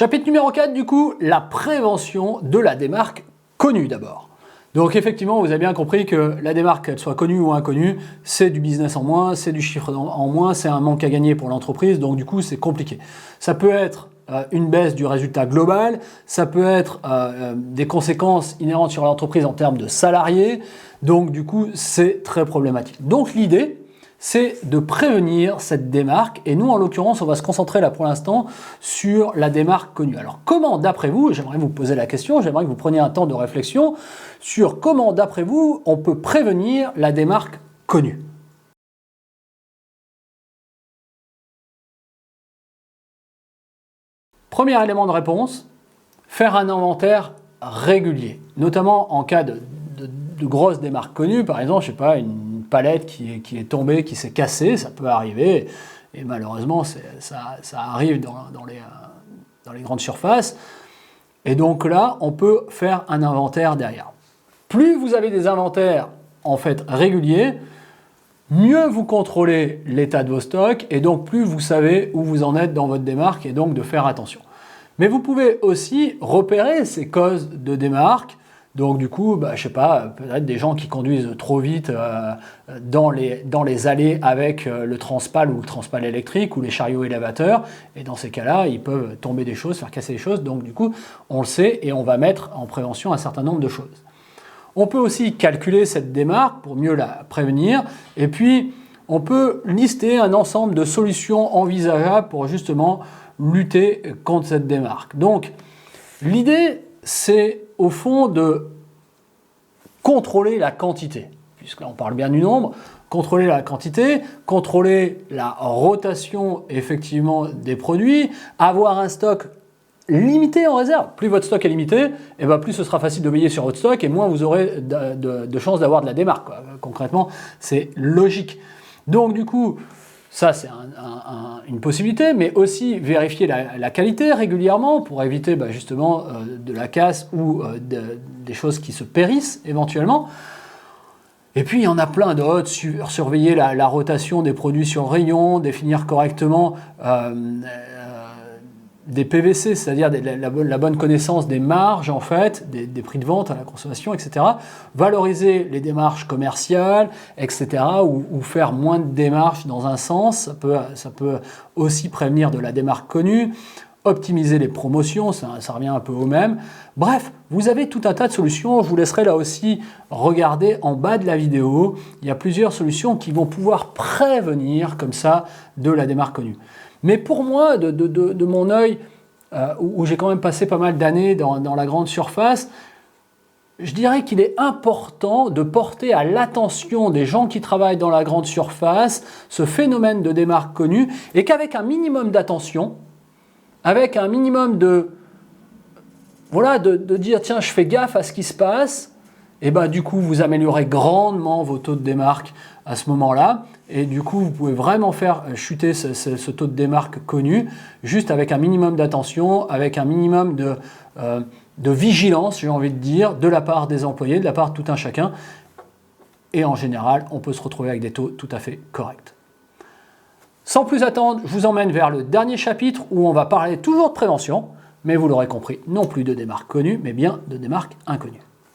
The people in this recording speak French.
Chapitre numéro 4, du coup, la prévention de la démarque connue d'abord. Donc effectivement, vous avez bien compris que la démarque, qu'elle soit connue ou inconnue, c'est du business en moins, c'est du chiffre en moins, c'est un manque à gagner pour l'entreprise, donc du coup c'est compliqué. Ça peut être une baisse du résultat global, ça peut être des conséquences inhérentes sur l'entreprise en termes de salariés, donc du coup c'est très problématique. Donc l'idée, c'est de prévenir cette démarque, et nous en l'occurrence on va se concentrer là pour l'instant sur la démarque connue. Alors comment d'après vous, j'aimerais vous poser la question, j'aimerais que vous preniez un temps de réflexion sur comment d'après vous on peut prévenir la démarque connue. Premier élément de réponse, faire un inventaire régulier, notamment en cas de grosses démarques connues, par exemple, je sais pas, une palette qui est tombée, qui s'est cassée, ça peut arriver, et malheureusement ça arrive dans les grandes surfaces, et donc là on peut faire un inventaire derrière. Plus vous avez des inventaires en fait réguliers, mieux vous contrôlez l'état de vos stocks, et donc plus vous savez où vous en êtes dans votre démarque, et donc de faire attention. Mais vous pouvez aussi repérer ces causes de démarque. Donc du coup, je sais pas, peut-être des gens qui conduisent trop vite dans les allées avec le transpal ou le transpal électrique ou les chariots élévateurs. Et dans ces cas-là, ils peuvent tomber des choses, faire casser des choses. Donc du coup, on le sait et on va mettre en prévention un certain nombre de choses. On peut aussi calculer cette démarque pour mieux la prévenir. Et puis, on peut lister un ensemble de solutions envisageables pour justement lutter contre cette démarque. Donc, l'idée, c'est au fond de contrôler la quantité, puisque là on parle bien du nombre, contrôler la quantité, contrôler la rotation effectivement des produits, avoir un stock limité en réserve. Plus votre stock est limité, et plus ce sera facile de veiller sur votre stock et moins vous aurez de chances d'avoir de la démarque, quoi. Concrètement, c'est logique. Donc du coup, ça, c'est une possibilité, mais aussi vérifier la qualité régulièrement pour éviter justement de la casse ou des choses qui se périssent éventuellement. Et puis, il y en a plein d'autres, surveiller la rotation des produits sur le rayon, définir correctement des PVC, c'est-à-dire la bonne connaissance des marges, en fait, des prix de vente à la consommation, etc. Valoriser les démarches commerciales, etc. Ou faire moins de démarches dans un sens, ça peut aussi prévenir de la démarque connue. Optimiser les promotions, ça revient un peu au même. Bref, vous avez tout un tas de solutions. Je vous laisserai là aussi regarder en bas de la vidéo. Il y a plusieurs solutions qui vont pouvoir prévenir comme ça de la démarque connue. Mais pour moi, de mon œil, où j'ai quand même passé pas mal d'années dans la grande surface, je dirais qu'il est important de porter à l'attention des gens qui travaillent dans la grande surface ce phénomène de démarque connue, et qu'avec un minimum d'attention, avec un minimum de dire tiens, je fais gaffe à ce qui se passe, et du coup vous améliorez grandement vos taux de démarque à ce moment-là, et du coup vous pouvez vraiment faire chuter ce taux de démarque connu juste avec un minimum d'attention, avec un minimum de vigilance, j'ai envie de dire, de la part des employés, de la part de tout un chacun, et en général on peut se retrouver avec des taux tout à fait corrects. Sans plus attendre, je vous emmène vers le dernier chapitre où on va parler toujours de prévention, mais vous l'aurez compris, non plus de démarque connue, mais bien de démarque inconnue.